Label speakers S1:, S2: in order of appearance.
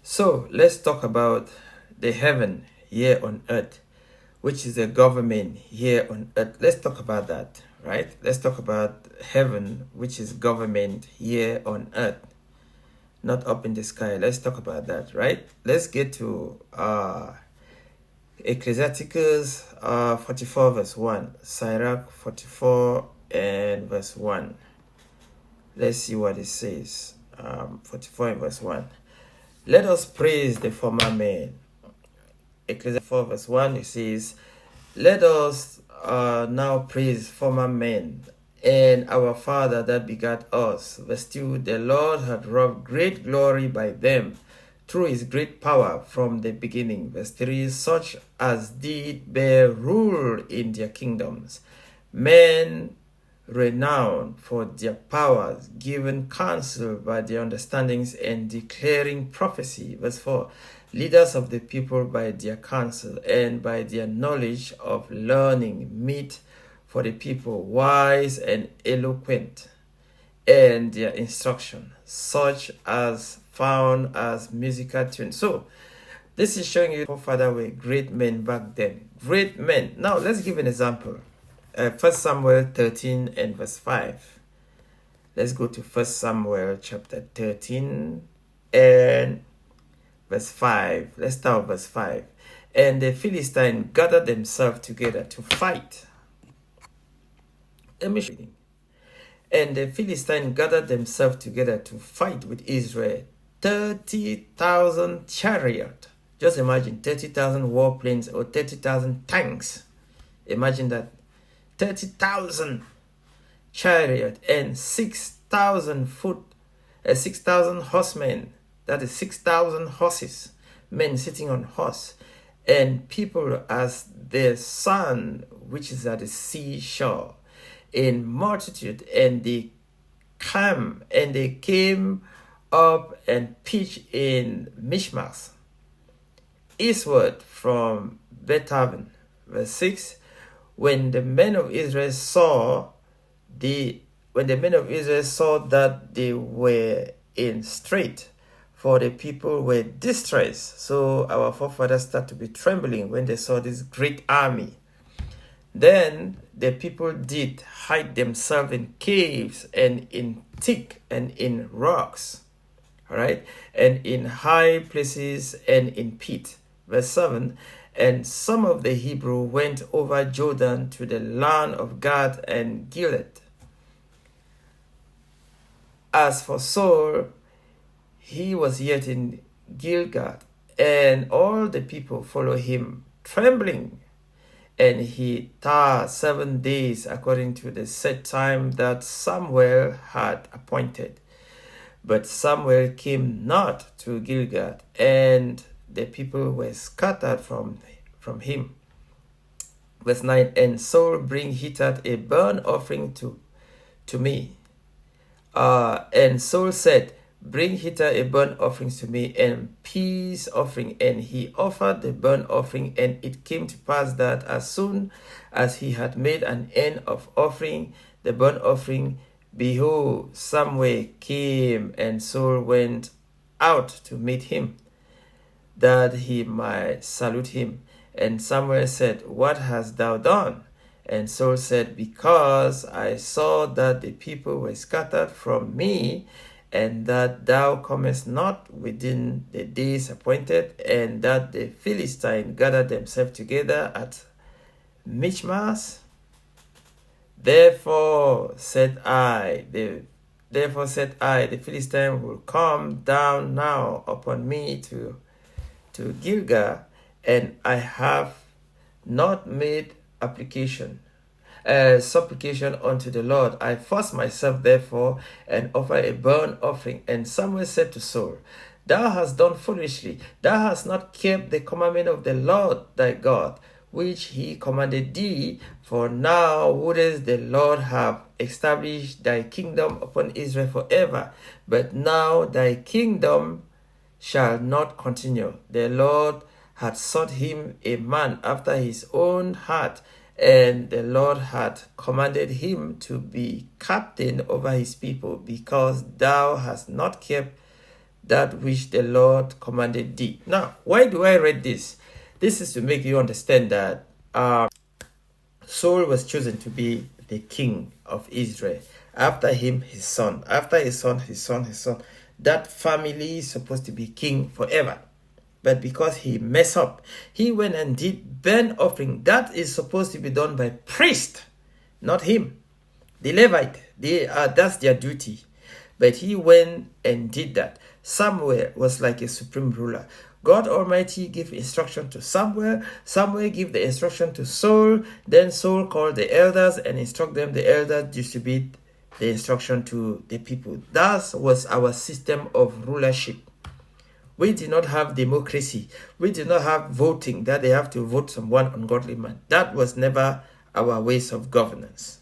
S1: So let's talk about the heaven here on earth, which is a government here on earth. Let's talk about that, right? Let's talk about heaven, which is government here on earth, not up in the sky. Let's talk about that, right? Let's get to Ecclesiasticus 44 verse 1, Sirach 44 and verse 1. Let's see what it says. 44 and verse 1. Let us praise the former men. Ecclesiastes 4 verse 1, it says, let us now praise former men and our Father that begat us. Verse 2, the Lord had wrought great glory by them through his great power from the beginning. Verse 3, such as did bear rule in their kingdoms, men renowned for their powers, given counsel by their understandings and declaring prophecy. Verse 4, leaders of the people by their counsel and by their knowledge of learning, meet for the people, wise and eloquent, and their instruction, such as found as musical tunes. So this is showing you forefather were great men back then. Great men. Now let's give an example. 1 Samuel 13 and verse 5. Let's go to 1 Samuel chapter 13 and verse 5. Let's start with verse 5. And the Philistines gathered themselves together to fight. And the Philistines gathered themselves together to fight with Israel. 30,000 chariots. Just imagine 30,000 warplanes or 30,000 tanks. Imagine that. 30,000 chariot and 6,000 horsemen. That is 6,000 horses, men sitting on horse, and people as the sun, which is at the seashore, in multitude. And they came up and pitched in Mishmas, eastward from Bethaven. Verse 6. When the men of Israel saw that they were in strait, for the people were distressed. So our forefathers started to be trembling when they saw this great army. Then the people did hide themselves in caves and in thick and in rocks, all right, and in high places and in pit. Verse 7. And some of the Hebrew went over Jordan to the land of Gad and Gilead. As for Saul, he was yet in Gilgal, and all the people followed him, trembling. And he tarried 7 days according to the set time that Samuel had appointed. But Samuel came not to Gilgal, and the people were scattered from him. Verse 9, and Saul bring hither a burnt offering to me. And Saul said, bring hither a burnt offering to me, and peace offering. And he offered the burnt offering, and it came to pass that as soon as he had made an end of offering the burnt offering, behold, Samuel came, and Saul went out to meet him, that he might salute him. And Samuel said, what hast thou done? And Saul said, because I saw that the people were scattered from me, and that thou comest not within the days appointed, and that the Philistines gathered themselves together at Michmas. Therefore said I, the Philistine will come down now upon me to Gilgal, and I have not made supplication unto the Lord. I forced myself therefore and offer a burnt offering. And Samuel said to Saul, thou hast done foolishly. Thou hast not kept the commandment of the Lord thy God, which he commanded thee. For now wouldest the Lord have established thy kingdom upon Israel forever. But now thy kingdom shall not continue. The Lord had sought him a man after his own heart, and the Lord had commanded him to be captain over his people, because thou hast not kept that which the Lord commanded thee. Now, why do I read this? This is to make you understand that Saul was chosen to be the king of Israel. After him, his son. After his son, his son, his son. That family is supposed to be king forever. But because he messed up, he went and did burnt offering. That is supposed to be done by priest, not him. The Levite, that's their duty. But he went and did that. Samuel was like a supreme ruler. God Almighty gave instruction to Samuel. Samuel gave the instruction to Saul. Then Saul called the elders and instruct them. The elders distribute the instruction to the people. That was our system of rulership. We did not have democracy. We did not have voting, that they have to vote someone ungodly man. That was never our ways of governance.